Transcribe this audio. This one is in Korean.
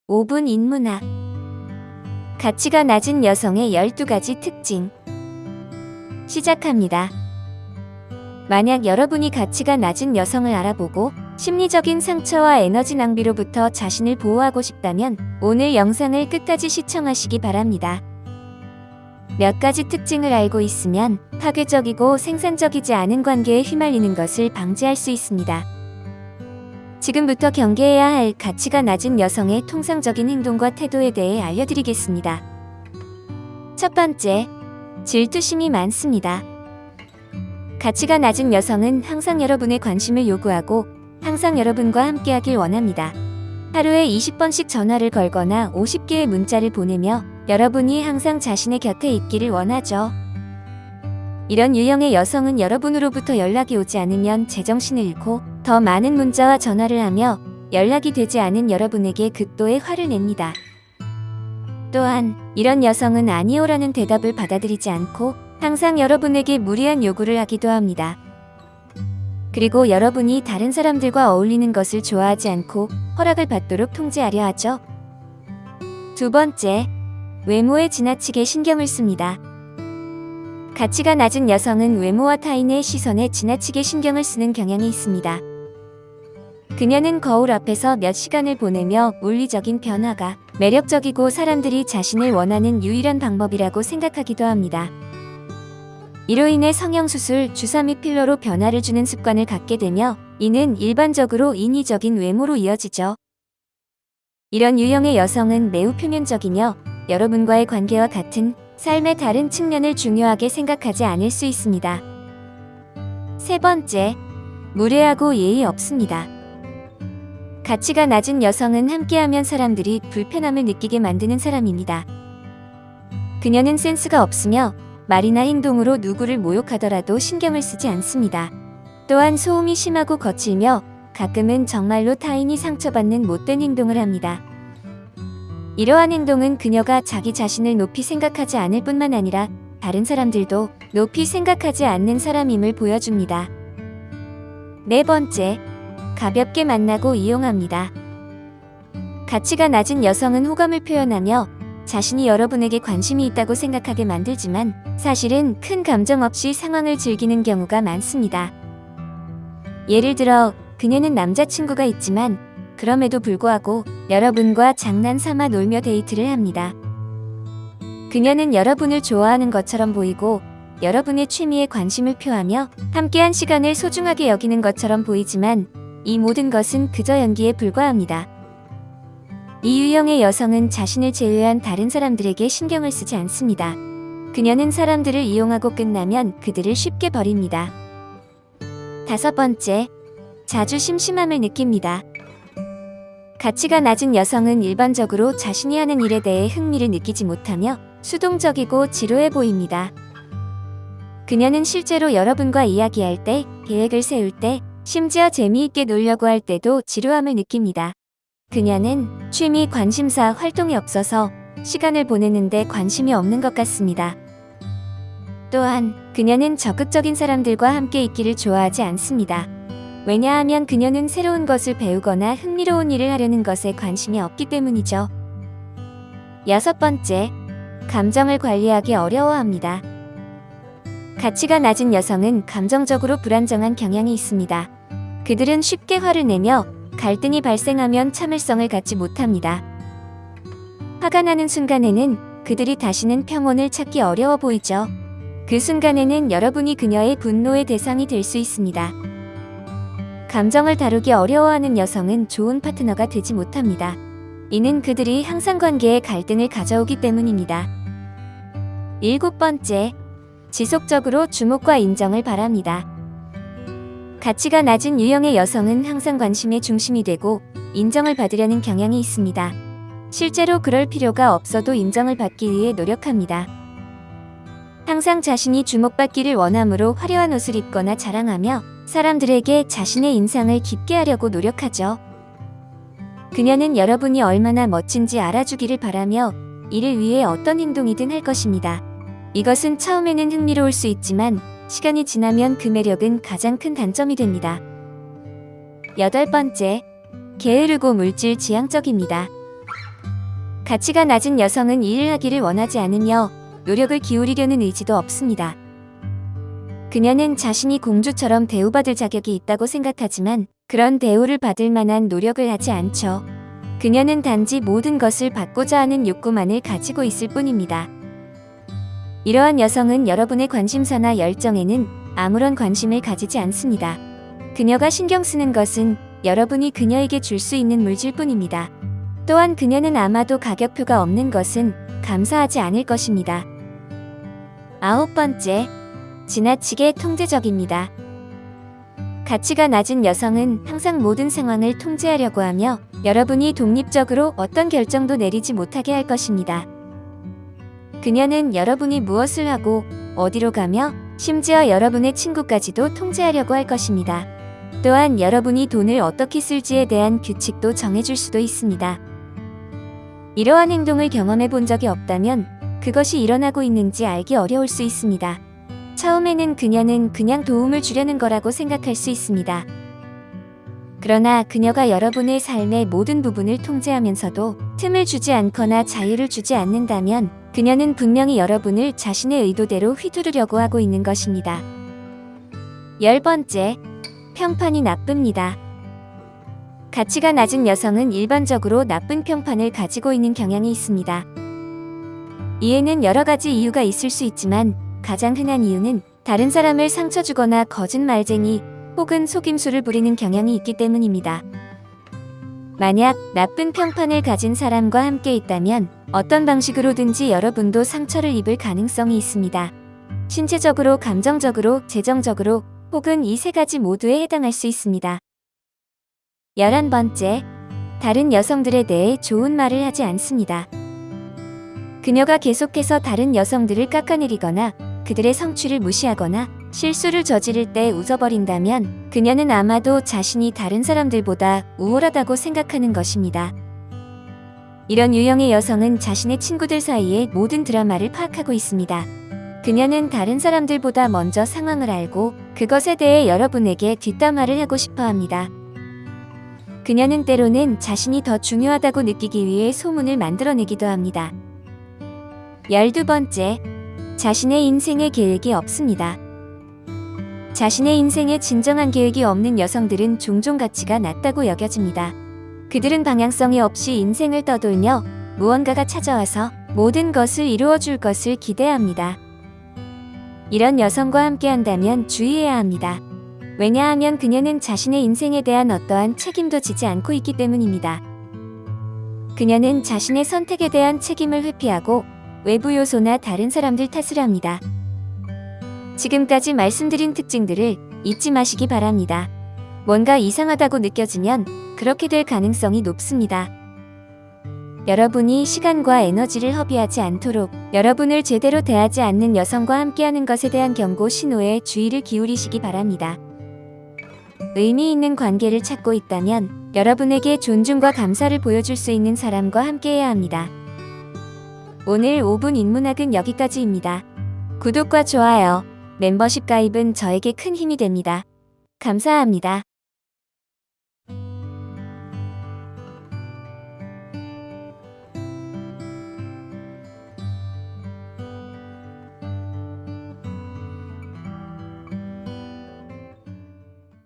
5분 인문학. 가치가 낮은 여성의 12가지 특징. 시작합니다. 만약 여러분이 가치가 낮은 여성을 알아보고 심리적인 상처와 에너지 낭비로부터 자신을 보호하고 싶다면 오늘 영상을 끝까지 시청하시기 바랍니다. 몇 가지 특징을 알고 있으면 파괴적이고 생산적이지 않은 관계에 휘말리는 것을 방지할 수 있습니다. 지금부터 경계해야 할 가치가 낮은 여성의 통상적인 행동과 태도에 대해 알려드리겠습니다. 첫 번째, 질투심이 많습니다. 가치가 낮은 여성은 항상 여러분의 관심을 요구하고 항상 여러분과 함께하길 원합니다. 하루에 20번씩 전화를 걸거나 50개의 문자를 보내며 여러분이 항상 자신의 곁에 있기를 원하죠. 이런 유형의 여성은 여러분으로부터 연락이 오지 않으면 제정신을 잃고 더 많은 문자와 전화를 하며 연락이 되지 않은 여러분에게 극도의 화를 냅니다. 또한 이런 여성은 아니오라는 대답을 받아들이지 않고 항상 여러분에게 무리한 요구를 하기도 합니다. 그리고 여러분이 다른 사람들과 어울리는 것을 좋아하지 않고 허락을 받도록 통제하려 하죠. 두 번째, 외모에 지나치게 신경을 씁니다. 가치가 낮은 여성은 외모와 타인의 시선에 지나치게 신경을 쓰는 경향이 있습니다. 그녀는 거울 앞에서 몇 시간을 보내며 물리적인 변화가 매력적이고 사람들이 자신을 원하는 유일한 방법이라고 생각하기도 합니다. 이로 인해 성형수술, 주사 및 필러로 변화를 주는 습관을 갖게 되며 이는 일반적으로 인위적인 외모로 이어지죠. 이런 유형의 여성은 매우 표면적이며 여러분과의 관계와 같은 삶의 다른 측면을 중요하게 생각하지 않을 수 있습니다. 세 번째, 무례하고 예의 없습니다. 가치가 낮은 여성은 함께하면 사람들이 불편함을 느끼게 만드는 사람입니다. 그녀는 센스가 없으며 말이나 행동으로 누구를 모욕하더라도 신경을 쓰지 않습니다. 또한 소음이 심하고 거칠며 가끔은 정말로 타인이 상처받는 못된 행동을 합니다. 이러한 행동은 그녀가 자기 자신을 높이 생각하지 않을 뿐만 아니라 다른 사람들도 높이 생각하지 않는 사람임을 보여줍니다. 네 번째, 가볍게 만나고 이용합니다. 가치가 낮은 여성은 호감을 표현하며 자신이 여러분에게 관심이 있다고 생각하게 만들지만 사실은 큰 감정 없이 상황을 즐기는 경우가 많습니다. 예를 들어 그녀는 남자친구가 있지만 그럼에도 불구하고 여러분과 장난삼아 놀며 데이트를 합니다. 그녀는 여러분을 좋아하는 것처럼 보이고 여러분의 취미에 관심을 표하며 함께한 시간을 소중하게 여기는 것처럼 보이지만 이 모든 것은 그저 연기에 불과합니다. 이 유형의 여성은 자신을 제외한 다른 사람들에게 신경을 쓰지 않습니다. 그녀는 사람들을 이용하고 끝나면 그들을 쉽게 버립니다. 다섯 번째, 자주 심심함을 느낍니다. 가치가 낮은 여성은 일반적으로 자신이 하는 일에 대해 흥미를 느끼지 못하며 수동적이고 지루해 보입니다. 그녀는 실제로 여러분과 이야기할 때, 계획을 세울 때, 심지어 재미있게 놀려고 할 때도 지루함을 느낍니다. 그녀는 취미, 관심사, 활동이 없어서 시간을 보내는데 관심이 없는 것 같습니다. 또한 그녀는 적극적인 사람들과 함께 있기를 좋아하지 않습니다. 왜냐하면 그녀는 새로운 것을 배우거나 흥미로운 일을 하려는 것에 관심이 없기 때문이죠. 여섯 번째, 감정을 관리하기 어려워합니다. 가치가 낮은 여성은 감정적으로 불안정한 경향이 있습니다. 그들은 쉽게 화를 내며 갈등이 발생하면 참을성을 갖지 못합니다. 화가 나는 순간에는 그들이 다시는 평온을 찾기 어려워 보이죠. 그 순간에는 여러분이 그녀의 분노의 대상이 될 수 있습니다. 감정을 다루기 어려워하는 여성은 좋은 파트너가 되지 못합니다. 이는 그들이 항상 관계에 갈등을 가져오기 때문입니다. 일곱 번째, 지속적으로 주목과 인정을 바랍니다. 가치가 낮은 유형의 여성은 항상 관심의 중심이 되고 인정을 받으려는 경향이 있습니다. 실제로 그럴 필요가 없어도 인정을 받기 위해 노력합니다. 항상 자신이 주목받기를 원하므로 화려한 옷을 입거나 자랑하며 사람들에게 자신의 인상을 깊게 하려고 노력하죠. 그녀는 여러분이 얼마나 멋진지 알아주기를 바라며 이를 위해 어떤 행동이든 할 것입니다. 이것은 처음에는 흥미로울 수 있지만 시간이 지나면 그 매력은 가장 큰 단점이 됩니다. 여덟 번째, 게으르고 물질 지향적입니다. 가치가 낮은 여성은 일을 하기를 원하지 않으며 노력을 기울이려는 의지도 없습니다. 그녀는 자신이 공주처럼 대우받을 자격이 있다고 생각하지만 그런 대우를 받을 만한 노력을 하지 않죠. 그녀는 단지 모든 것을 받고자 하는 욕구만을 가지고 있을 뿐입니다. 이러한 여성은 여러분의 관심사나 열정에는 아무런 관심을 가지지 않습니다. 그녀가 신경 쓰는 것은 여러분이 그녀에게 줄 수 있는 물질 뿐입니다. 또한 그녀는 아마도 가격표가 없는 것은 감사하지 않을 것입니다. 9번째, 지나치게 통제적입니다. 가치가 낮은 여성은 항상 모든 상황을 통제하려고 하며 여러분이 독립적으로 어떤 결정도 내리지 못하게 할 것입니다. 그녀는 여러분이 무엇을 하고 어디로 가며 심지어 여러분의 친구까지도 통제하려고 할 것입니다. 또한 여러분이 돈을 어떻게 쓸지에 대한 규칙도 정해줄 수도 있습니다. 이러한 행동을 경험해 본 적이 없다면 그것이 일어나고 있는지 알기 어려울 수 있습니다. 처음에는 그녀는 그냥 도움을 주려는 거라고 생각할 수 있습니다. 그러나 그녀가 여러분의 삶의 모든 부분을 통제하면서도 틈을 주지 않거나 자유를 주지 않는다면 그녀는 분명히 여러분을 자신의 의도대로 휘두르려고 하고 있는 것입니다. 10번째, 평판이 나쁩니다. 가치가 낮은 여성은 일반적으로 나쁜 평판을 가지고 있는 경향이 있습니다. 이에는 여러 가지 이유가 있을 수 있지만 가장 흔한 이유는 다른 사람을 상처 주거나 거짓말쟁이 혹은 속임수를 부리는 경향이 있기 때문입니다. 만약 나쁜 평판을 가진 사람과 함께 있다면 어떤 방식으로든지 여러분도 상처를 입을 가능성이 있습니다. 신체적으로, 감정적으로, 재정적으로 혹은 이 세 가지 모두에 해당할 수 있습니다. 11번째, 다른 여성들에 대해 좋은 말을 하지 않습니다. 그녀가 계속해서 다른 여성들을 깎아내리거나 그들의 성취를 무시하거나 실수를 저지를 때 웃어버린다면 그녀는 아마도 자신이 다른 사람들보다 우월하다고 생각하는 것입니다. 이런 유형의 여성은 자신의 친구들 사이의 모든 드라마를 파악하고 있습니다. 그녀는 다른 사람들보다 먼저 상황을 알고 그것에 대해 여러분에게 뒷담화를 하고 싶어 합니다. 그녀는 때로는 자신이 더 중요하다고 느끼기 위해 소문을 만들어내기도 합니다. 12번째, 자신의 인생의 계획이 없습니다. 자신의 인생에 진정한 계획이 없는 여성들은 종종 가치가 낮다고 여겨집니다. 그들은 방향성이 없이 인생을 떠돌며 무언가가 찾아와서 모든 것을 이루어줄 것을 기대합니다. 이런 여성과 함께한다면 주의해야 합니다. 왜냐하면 그녀는 자신의 인생에 대한 어떠한 책임도 지지 않고 있기 때문입니다. 그녀는 자신의 선택에 대한 책임을 회피하고 외부 요소나 다른 사람들 탓을 합니다. 지금까지 말씀드린 특징들을 잊지 마시기 바랍니다. 뭔가 이상하다고 느껴지면 그렇게 될 가능성이 높습니다. 여러분이 시간과 에너지를 허비하지 않도록 여러분을 제대로 대하지 않는 여성과 함께하는 것에 대한 경고 신호에 주의를 기울이시기 바랍니다. 의미 있는 관계를 찾고 있다면 여러분에게 존중과 감사를 보여줄 수 있는 사람과 함께해야 합니다. 오늘 5분 인문학은 여기까지입니다. 구독과 좋아요, 멤버십 가입은 저에게 큰 힘이 됩니다. 감사합니다.